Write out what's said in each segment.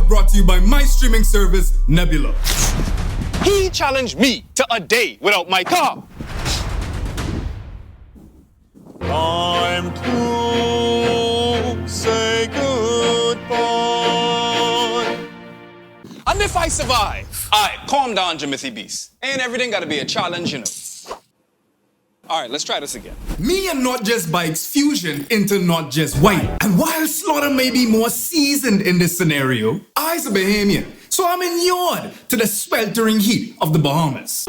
episode brought to you by my streaming service, Nebula. He challenged me to a day without my car. Time to say goodbye. And if I survive, calm down, Jimothy Beast. Ain't everything gotta be a challenge, you know. All right, let's try this again. Me and Not Just Bikes fusion into Not Just White. And while Slaughter may be more seasoned in this scenario, I's a Bahamian, so I'm inured to the sweltering heat of the Bahamas.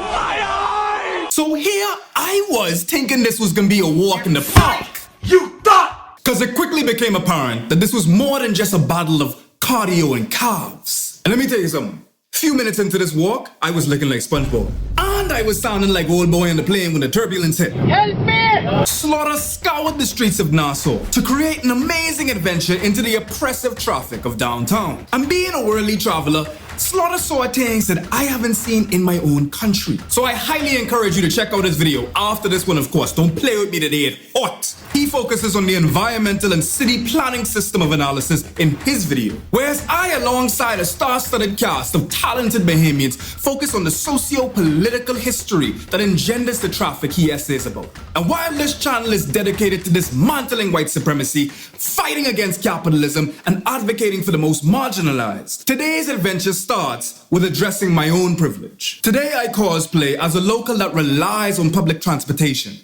So here I was thinking this was gonna be a walk in the park. You thought! Cause it quickly became apparent that this was more than just a battle of cardio and calves. And let me tell you something. Few minutes into this walk, I was looking like SpongeBob. And I was sounding like old boy on the plane when the turbulence hit. Help me! Slaughter scoured the streets of Nassau to create an amazing adventure into the oppressive traffic of downtown. And being a worldly traveler, Slaughter saw things that I haven't seen in my own country. So I highly encourage you to check out this video after this one, of course. Don't play with me today, it's hot. He focuses on the environmental and city planning system of analysis in his video. Whereas I, alongside a star-studded cast of talented Bahamians, focus on the socio-political history that engenders the traffic he essays about. And while this channel is dedicated to dismantling white supremacy, fighting against capitalism, and advocating for the most marginalized, today's adventure starts with addressing my own privilege. Today I cosplay as a local that relies on public transportation.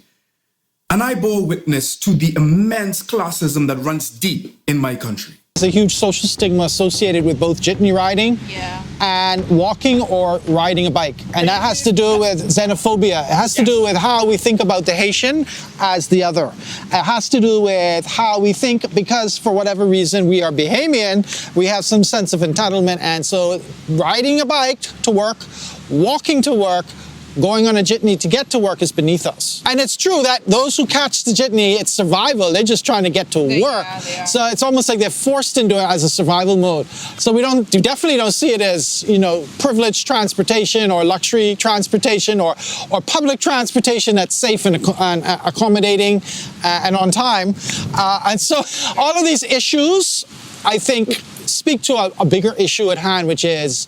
And I bore witness to the immense classism that runs deep in my country. There's a huge social stigma associated with both jitney riding and walking or riding a bike. And that has to do with xenophobia. It has to do with how we think about the Haitian as the other. It has to do with how we think, because for whatever reason we are Bahamian, we have some sense of entitlement. And so riding a bike to work, walking to work, going on a jitney to get to work is beneath us. And it's true that those who catch the jitney, it's survival. They're just trying to get to work. So it's almost like they're forced into it as a survival mode. So we definitely don't see it as, you know, privileged transportation or luxury transportation or public transportation that's safe and accommodating and on time. And so all of these issues, I think, speak to a bigger issue at hand, which is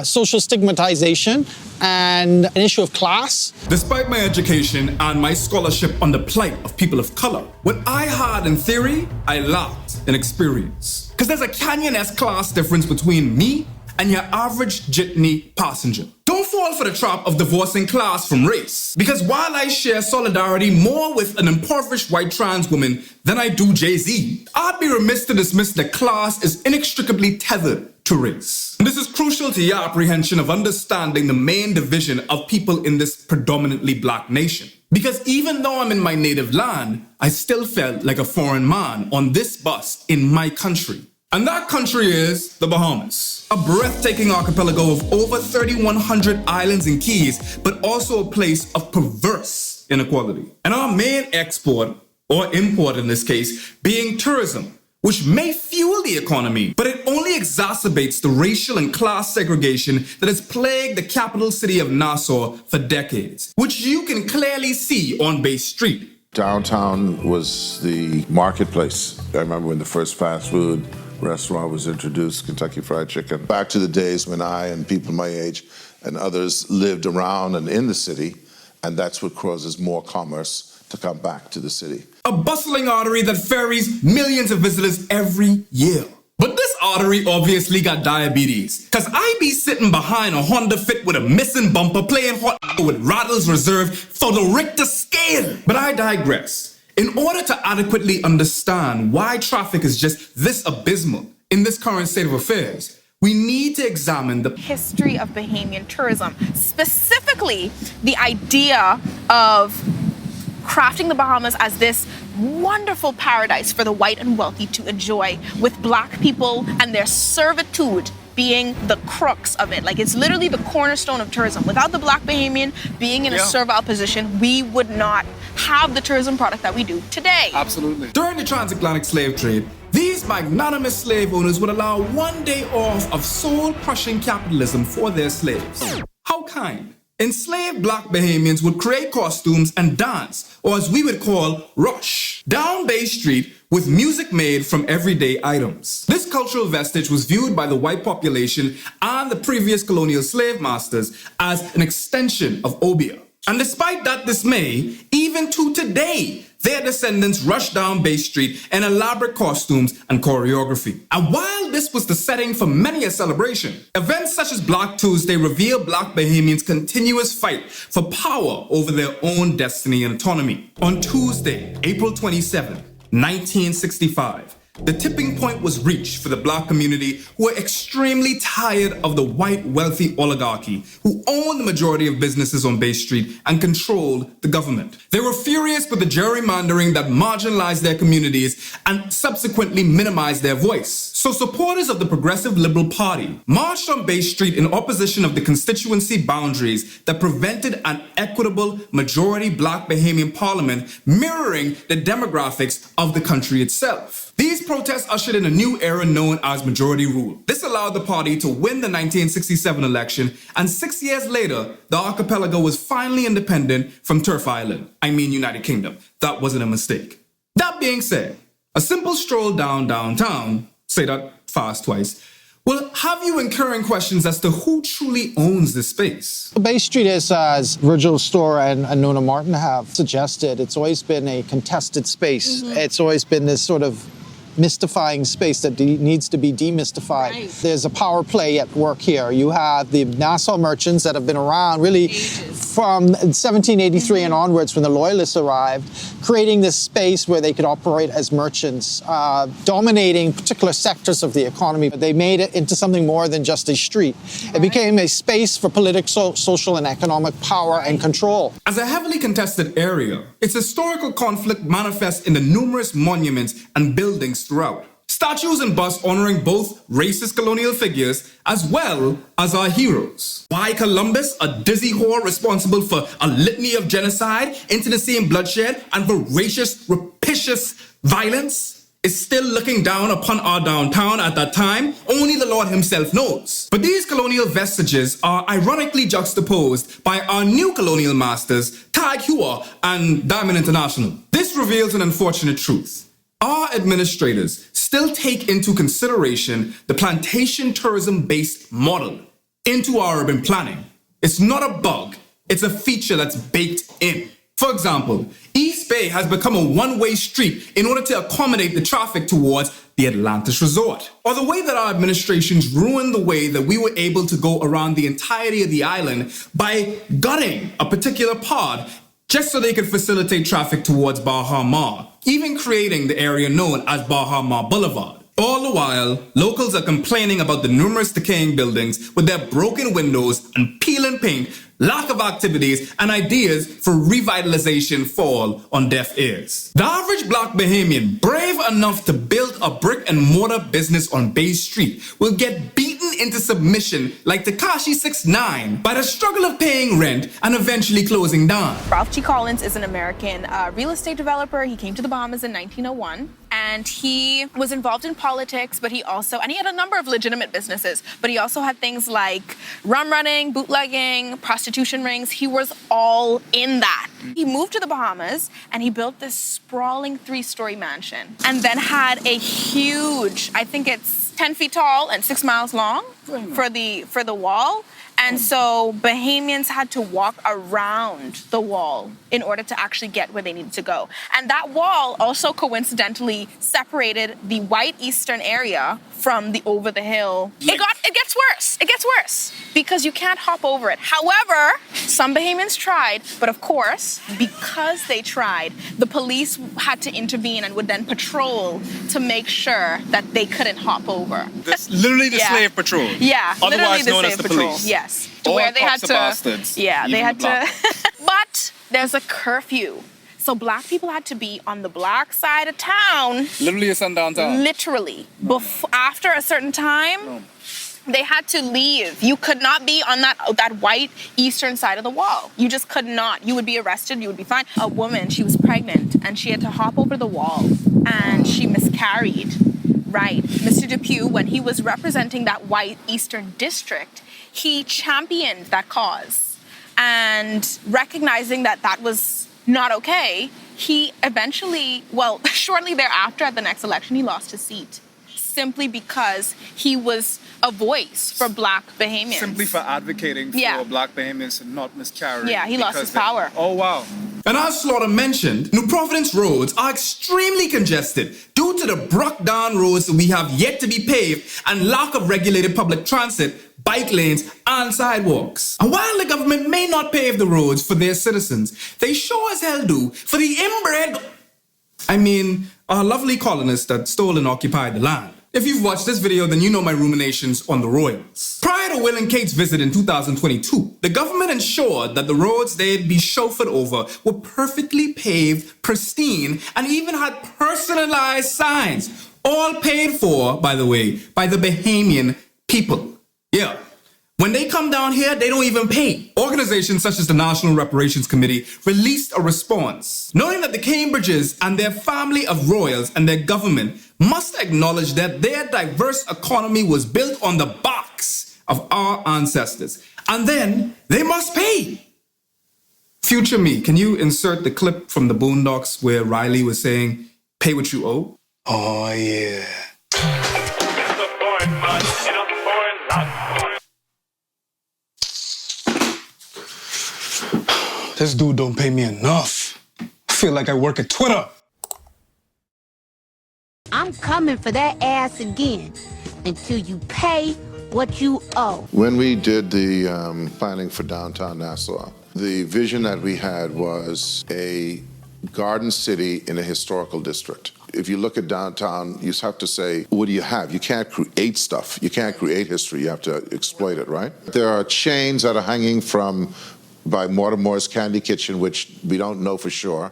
social stigmatization and an issue of class. Despite my education and my scholarship on the plight of people of color, what I had in theory, I lacked in experience. Because there's a canyon-esque class difference between me and your average jitney passenger. Don't fall for the trap of divorcing class from race. Because while I share solidarity more with an impoverished white trans woman than I do Jay-Z, I'd be remiss to dismiss that class is inextricably tethered to race. And this is crucial to your apprehension of understanding the main division of people in this predominantly black nation. Because even though I'm in my native land, I still felt like a foreign man on this bus in my country. And that country is the Bahamas, a breathtaking archipelago of over 3,100 islands and keys, but also a place of perverse inequality. And our main export, or import in this case, being tourism, which may fuel the economy, but it only exacerbates the racial and class segregation that has plagued the capital city of Nassau for decades, which you can clearly see on Bay Street. Downtown was the marketplace. I remember when the first fast food restaurant was introduced, Kentucky Fried Chicken. Back to the days when I and people my age and others lived around and in the city, and that's what causes more commerce to come back to the city. A bustling artery that ferries millions of visitors every year. But this artery obviously got diabetes, cause I be sitting behind a Honda Fit with a missing bumper playing hot with rattles reserved for the Richter scale. But I digress. In order to adequately understand why traffic is just this abysmal in this current state of affairs, we need to examine the history of Bahamian tourism, specifically the idea of crafting the Bahamas as this wonderful paradise for the white and wealthy to enjoy, with black people and their servitude being the crux of it. Like, it's literally the cornerstone of tourism. Without the black Bahamian being in a servile position, we would not have the tourism product that we do today. Absolutely. During the transatlantic slave trade, these magnanimous slave owners would allow one day off of soul-crushing capitalism for their slaves. How kind. Enslaved black Bahamians would create costumes and dance, or as we would call rush, down Bay Street with music made from everyday items. This cultural vestige was viewed by the white population and the previous colonial slave masters as an extension of obeah. And despite that dismay, even to today, their descendants rush down Bay Street in elaborate costumes and choreography. And while this was the setting for many a celebration, events such as Black Tuesday reveal Black Bahamians' continuous fight for power over their own destiny and autonomy. On Tuesday, April 27, 1965, the tipping point was reached for the black community who were extremely tired of the white wealthy oligarchy who owned the majority of businesses on Bay Street and controlled the government. They were furious with the gerrymandering that marginalized their communities and subsequently minimized their voice. So supporters of the Progressive Liberal Party marched on Bay Street in opposition of the constituency boundaries that prevented an equitable majority black Bahamian parliament mirroring the demographics of the country itself. These protests ushered in a new era known as majority rule. This allowed the party to win the 1967 election, and 6 years later, the archipelago was finally independent from Turf Island. I mean United Kingdom. That wasn't a mistake. That being said, a simple stroll downtown, say that fast twice, will have you incurring questions as to who truly owns this space. Bay Street is, as Virgil Storr and Nona Martin have suggested, it's always been a contested space. It's always been this sort of mystifying space that needs to be demystified. Right. There's a power play at work here. You have the Nassau merchants that have been around really from 1783 and onwards when the Loyalists arrived, creating this space where they could operate as merchants, dominating particular sectors of the economy. They made it into something more than just a street. It became a space for political, social, and economic power and control. As a heavily contested area, its historical conflict manifests in the numerous monuments and buildings throughout. Statues and busts honoring both racist colonial figures as well as our heroes. Why Columbus, a dizzy whore responsible for a litany of genocide, intimacy and bloodshed, and voracious, rapacious violence, is still looking down upon our downtown at that time, only the Lord himself knows. But these colonial vestiges are ironically juxtaposed by our new colonial masters, Tig Heuer and Diamond International. This reveals an unfortunate truth. Our administrators still take into consideration the plantation tourism-based model into our urban planning. It's not a bug, it's a feature that's baked in. For example, East Bay has become a one-way street in order to accommodate the traffic towards the Atlantis resort. Or the way that our administrations ruined the way that we were able to go around the entirety of the island by gutting a particular part just so they could facilitate traffic towards Bahama, even creating the area known as Bahama Boulevard. All the while, locals are complaining about the numerous decaying buildings with their broken windows and peeling paint, lack of activities, and ideas for revitalization fall on deaf ears. The average black Bahamian, brave enough to build a brick and mortar business on Bay Street, will get beaten into submission like Tekashi 6ix9ine by the struggle of paying rent and eventually closing down. Ralph G. Collins is an American real estate developer. He came to the Bahamas in 1901. And he was involved in politics, but he had a number of legitimate businesses, but he also had things like rum running, bootlegging, prostitution rings. He was all in that. He moved to the Bahamas and he built this sprawling 3-story mansion and then had a huge, I think it's 10 feet tall and 6 miles long for the wall. And so Bahamians had to walk around the wall in order to actually get where they needed to go. And that wall also coincidentally separated the white eastern area from the over the hill. It gets worse. It gets worse because you can't hop over it. However, some Bahamians tried, but of course, because they tried, the police had to intervene and would then patrol to make sure that they couldn't hop over. That's literally the slave patrol. Yeah, otherwise known as the police. Yes. All where they had cops are to. bastards. Yeah, they even had the to. But there's a curfew. So black people had to be on the black side of town. Literally a sundown town. Literally. After a certain time, they had to leave. You could not be on that white eastern side of the wall. You just could not. You would be arrested. You would be fined. A woman, she was pregnant, and she had to hop over the wall, and she miscarried. Right. Mr. Depew, when he was representing that white eastern district, he championed that cause. And recognizing that that was not okay, he eventually, well, shortly thereafter at the next election, he lost his seat simply because he was a voice for Black Bahamians. Simply for advocating for Black Bahamians and not miscarrying. Yeah, he lost his power. Oh, wow. And as Slaughter mentioned, New Providence roads are extremely congested due to the broke-down roads that we have yet to be paved and lack of regulated public transit, bike lanes, and sidewalks. And while the government may not pave the roads for their citizens, they sure as hell do for the inbred, our lovely colonists that stole and occupied the land. If you've watched this video, then you know my ruminations on the royals. Prior to Will and Kate's visit in 2022, the government ensured that the roads they'd be chauffeured over were perfectly paved, pristine, and even had personalized signs. All paid for, by the way, by the Bahamian people. Yeah. When they come down here, they don't even pay. Organizations such as the National Reparations Committee released a response, noting that the Cambridges and their family of royals and their government must acknowledge that their diverse economy was built on the backs of our ancestors. And then they must pay. Future me, can you insert the clip from the Boondocks where Riley was saying, pay what you owe? Oh, yeah. This dude don't pay me enough. I feel like I work at Twitter. I'm coming for that ass again until you pay what you owe. When we did the planning for downtown Nassau, the vision that we had was a garden city in a historical district. If you look at downtown, you have to say, what do you have? You can't create stuff. You can't create history. You have to exploit it, right? There are chains that are hanging by Mortimer's Candy Kitchen, which we don't know for sure.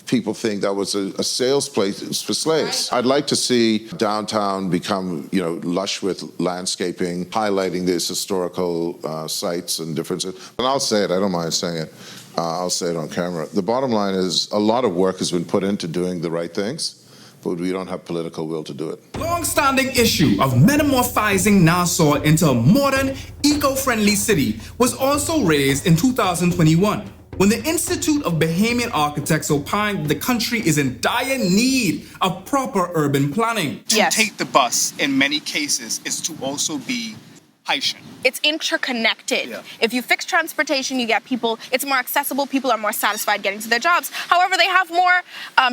People think that was a sales place for slaves. I'd like to see downtown become, lush with landscaping, highlighting these historical sites and differences. And I'll say it, I don't mind saying it. I'll say it on camera. The bottom line is a lot of work has been put into doing the right things, but we don't have political will to do it. Long-standing issue of metamorphizing Nassau into a modern, eco-friendly city was also raised in 2021 when the Institute of Bahamian Architects opined that the country is in dire need of proper urban planning. To take the bus, in many cases, is to also be Haitian. It's interconnected. Yeah. If you fix transportation, you get people, it's more accessible, people are more satisfied getting to their jobs. However, they have more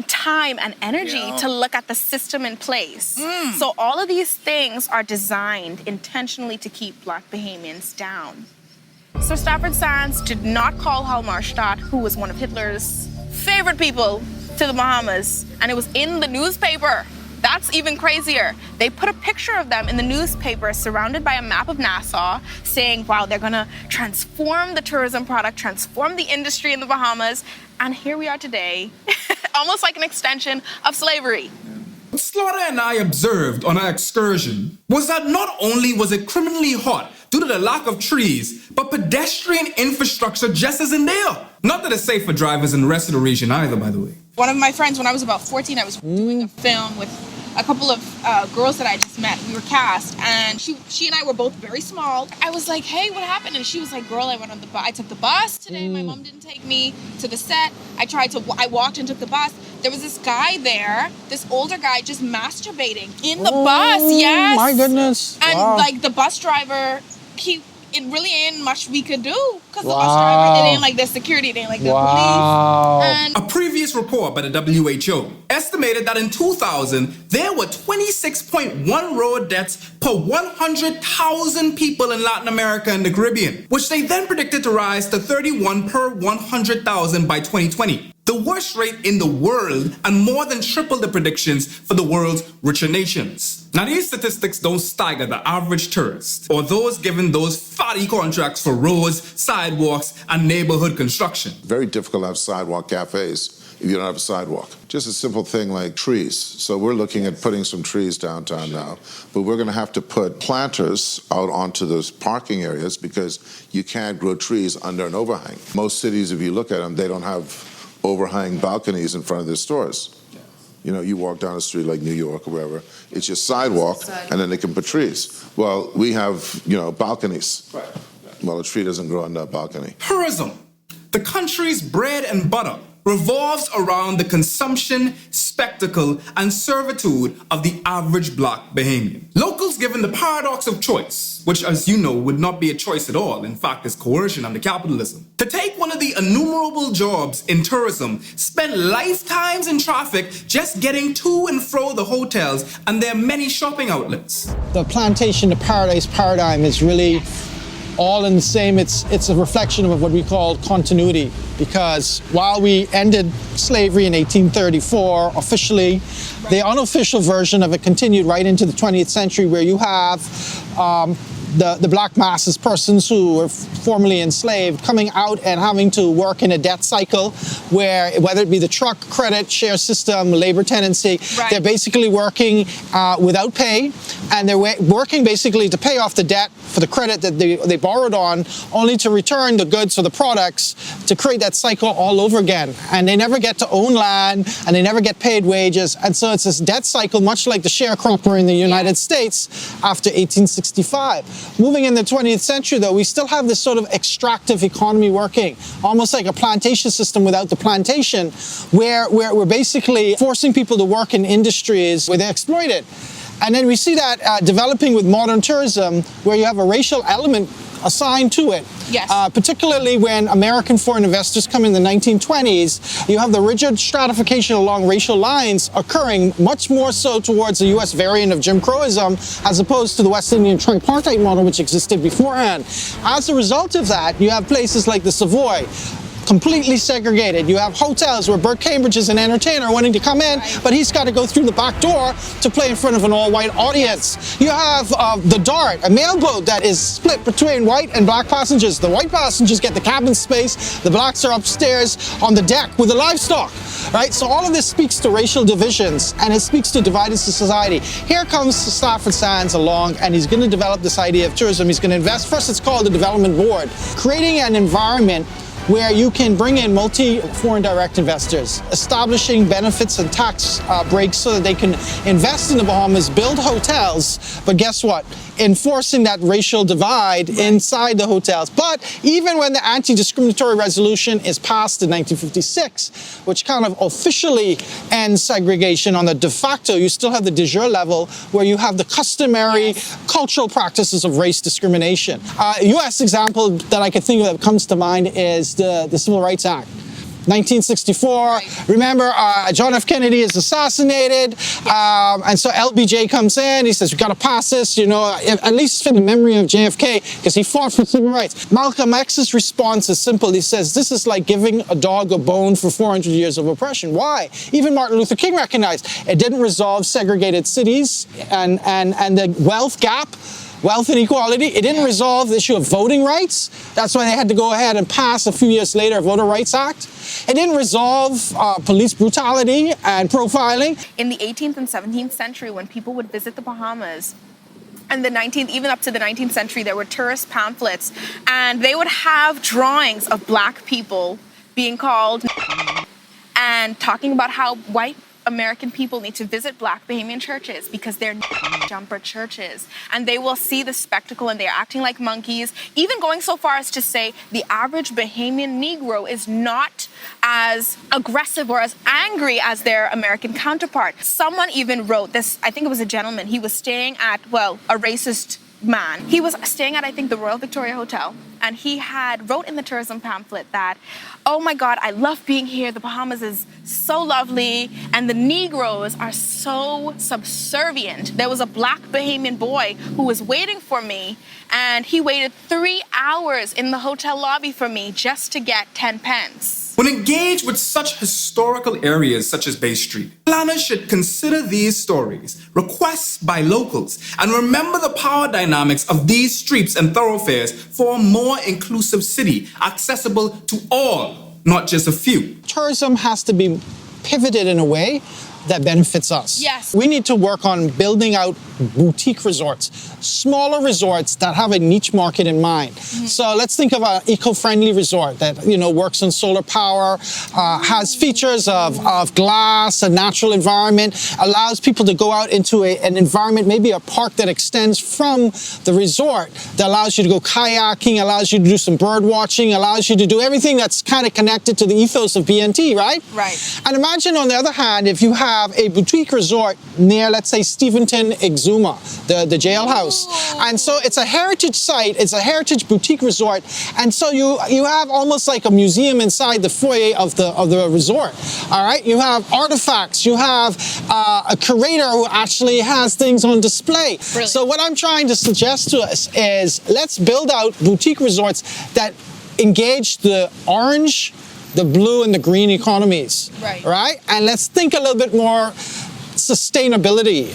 time and energy to look at the system in place. So all of these things are designed intentionally to keep Black Bahamians down. Sir Stafford Sands did not call Halmarstadt, who was one of Hitler's favorite people, to the Bahamas, and it was in the newspaper. That's even crazier. They put a picture of them in the newspaper surrounded by a map of Nassau saying, wow, they're gonna transform the tourism product, transform the industry in the Bahamas, and here we are today, almost like an extension of slavery. What Slaughter and I observed on our excursion was that not only was it criminally hot due to the lack of trees, but pedestrian infrastructure just isn't there. Not that it's safe for drivers in the rest of the region either, by the way. One of my friends, when I was about 14, I was doing a film with a couple of girls that I just met. We were cast, and she and I were both very small. I was like, hey, what happened? And she was like, girl, I took the bus today. My mom didn't take me to the set. I walked and took the bus. There was this guy there, this older guy, just masturbating in the bus. Yes. My goodness. And like the bus driver, it really ain't much we could do because the bus driver, it ain't like the security, it ain't like the police. And a previous report by the WHO estimated that in 2000, there were 26.1 road deaths per 100,000 people in Latin America and the Caribbean, which they then predicted to rise to 31 per 100,000 by 2020. The worst rate in the world and more than triple the predictions for the world's richer nations. Now these statistics don't stagger the average tourist or those given those fatty contracts for roads, sidewalks, and neighborhood construction. Very difficult to have sidewalk cafes if you don't have a sidewalk. Just a simple thing like trees. So we're looking at putting some trees downtown now, but we're going to have to put planters out onto those parking areas because you can't grow trees under an overhang. Most cities, if you look at them, they don't have overhang balconies in front of their stores. You walk down the street like New York or wherever, it's just sidewalk, and then they can put trees. Well, we have, balconies. Well, a tree doesn't grow on that balcony. Tourism, the country's bread and butter, revolves around the consumption, spectacle, and servitude of the average black Bahamian. Locals given the paradox of choice, which as you know would not be a choice at all, in fact is coercion under capitalism, to take one of the innumerable jobs in tourism, spend lifetimes in traffic just getting to and fro the hotels and their many shopping outlets. The plantation to paradise paradigm is really all in the same. It's a reflection of what we call continuity, because while we ended slavery in 1834 officially, the unofficial version of it continued right into the 20th century, where you have the black masses, persons who were formerly enslaved, coming out and having to work in a debt cycle where, whether it be the truck, credit, share system, labor tenancy, they're basically working without pay, and they're working basically to pay off the debt for the credit that they borrowed on, only to return the goods or the products to create that cycle all over again. And they never get to own land, and they never get paid wages. And so it's this debt cycle, much like the sharecropper in the United States after 1865. Moving in the 20th century, though, we still have this sort of extractive economy working, almost like a plantation system without the plantation, where we're basically forcing people to work in industries where they're exploited. And then we see that developing with modern tourism, where you have a racial element assigned to it. Yes. Particularly when American foreign investors come in the 1920s, you have the rigid stratification along racial lines occurring, much more so towards the U.S. variant of Jim Crowism, as opposed to the West Indian tripartite model which existed beforehand. As a result of that, you have places like the Savoy, completely segregated. You have hotels where Burt Cambridge is an entertainer wanting to come in, but he's got to go through the back door to play in front of an all-white audience. You have the Dart, a mailboat that is split between white and black passengers. The white passengers get the cabin space, the blacks are upstairs on the deck with the livestock, right? So all of this speaks to racial divisions, and it speaks to divided society. Here comes Stafford Sands along, and he's going to develop this idea of tourism. He's going to invest. First, it's called the Development Board, creating an environment where you can bring in multi-foreign direct investors, establishing benefits and tax breaks so that they can invest in the Bahamas, build hotels, but guess what? Enforcing that racial divide inside the hotels. But even when the anti-discriminatory resolution is passed in 1956, which kind of officially ends segregation on the de facto, you still have the de jure level where you have the customary cultural practices of race discrimination. A U.S. example that I can think of that comes to mind is the Civil Rights Act. 1964, remember John F. Kennedy is assassinated, and so LBJ comes in, he says, we've got to pass this, you know, at least for the memory of JFK, because he fought for civil rights. Malcolm X's response is simple. He says, this is like giving a dog a bone for 400 years of oppression. Why? Even Martin Luther King recognized it didn't resolve segregated cities and the wealth gap, wealth inequality. It didn't resolve the issue of voting rights. That's why they had to go ahead and pass a few years later a Voter Rights Act. It didn't resolve police brutality and profiling. In the 18th and 17th century, when people would visit the Bahamas, and the 19th, even up to the 19th century, there were tourist pamphlets, and they would have drawings of black people being called and talking about how white American people need to visit black Bahamian churches because they're jumper churches, and they will see the spectacle and they're acting like monkeys, even going so far as to say the average Bahamian Negro is not as aggressive or as angry as their American counterpart. Someone even wrote this, I think it was a gentleman, he was staying at, well, a racist man. He was staying at, I think, the Royal Victoria Hotel, and he wrote in the tourism pamphlet that, oh my God, I love being here. The Bahamas is so lovely, and the Negroes are so subservient. There was a black Bahamian boy who was waiting for me, and he waited 3 hours in the hotel lobby for me just to get 10 pence. When engaged with such historical areas such as Bay Street, planners should consider these stories, requests by locals, and remember the power dynamics of these streets and thoroughfares for a more inclusive city, accessible to all, not just a few. Tourism has to be pivoted in a way that benefits us. Yes. We need to work on building out boutique resorts, smaller resorts that have a niche market in mind. So let's think of an eco-friendly resort that, you know, works on solar power, has features of glass, a natural environment, allows people to go out into an environment, maybe a park that extends from the resort, that allows you to go kayaking, allows you to do some bird watching, allows you to do everything that's kind of connected to the ethos of BNT, right? Right. And imagine, on the other hand, if you have a boutique resort near, let's say, Steventon Exuma, the jailhouse. And so it's a heritage site, it's a heritage boutique resort, and so you have almost like a museum inside the foyer of the resort. All right, you have artifacts, you have a curator who actually has things on display. Brilliant. So what I'm trying to suggest to us is, let's build out boutique resorts that engage the orange, the blue, and the green economies. Right? And let's think a little bit more sustainability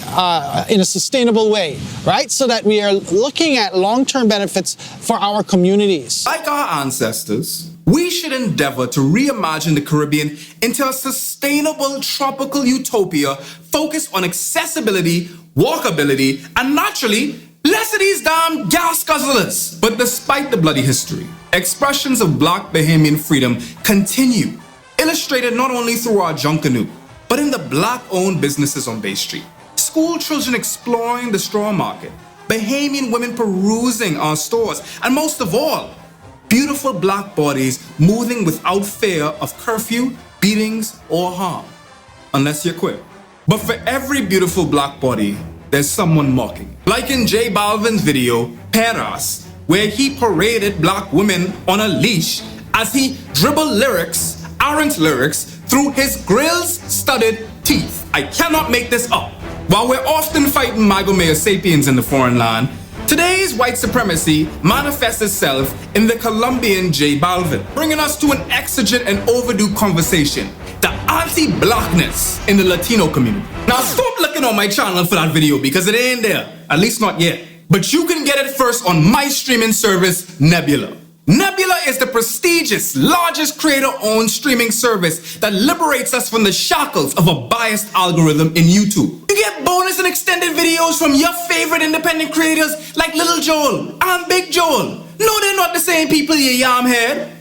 in a sustainable way, right? So that we are looking at long-term benefits for our communities. Like our ancestors, we should endeavor to reimagine the Caribbean into a sustainable tropical utopia focused on accessibility, walkability, and naturally, less of these damn gas guzzlers. But despite the bloody history, expressions of Black Bahamian freedom continue, illustrated not only through our Junkanoo, but in the Black-owned businesses on Bay Street. School children exploring the straw market, Bahamian women perusing our stores, and most of all, beautiful Black bodies moving without fear of curfew, beatings, or harm. Unless you're queer. But for every beautiful Black body, there's someone mocking. Like in J Balvin's video, Peras, where he paraded Black women on a leash as he dribbled lyrics, errant lyrics, through his grills-studded teeth. I cannot make this up. While we're often fighting Magomea sapiens in the foreign land, today's white supremacy manifests itself in the Colombian J Balvin, bringing us to an exigent and overdue conversation, the anti-Blackness in the Latino community. Now stop looking on my channel for that video because it ain't there, at least not yet. But you can get it first on my streaming service, Nebula. Nebula is the prestigious, largest creator-owned streaming service that liberates us from the shackles of a biased algorithm in YouTube. You get bonus and extended videos from your favorite independent creators like Little Joel and Big Joel. No, they're not the same people, you yam head.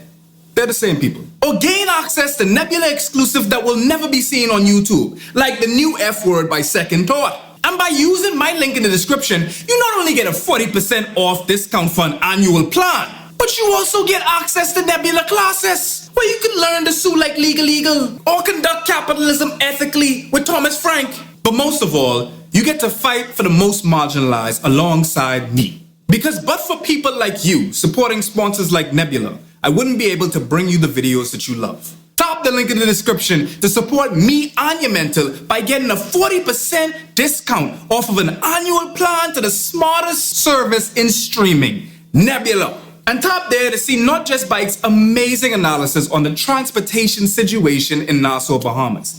They're the same people. Or gain access to Nebula exclusive that will never be seen on YouTube, like the new F Word by Second Thought. And by using my link in the description, you not only get a 40% off discount for an annual plan, but you also get access to Nebula classes, where you can learn to sue like legal, or conduct capitalism ethically with Thomas Frank. But most of all, you get to fight for the most marginalized alongside me. Because but for people like you supporting sponsors like Nebula, I wouldn't be able to bring you the videos that you love. Tap the link in the description to support me and your mental by getting a 40% discount off of an annual plan to the smartest service in streaming, Nebula. And tap there to see not just Bike's amazing analysis on the transportation situation in Nassau, Bahamas.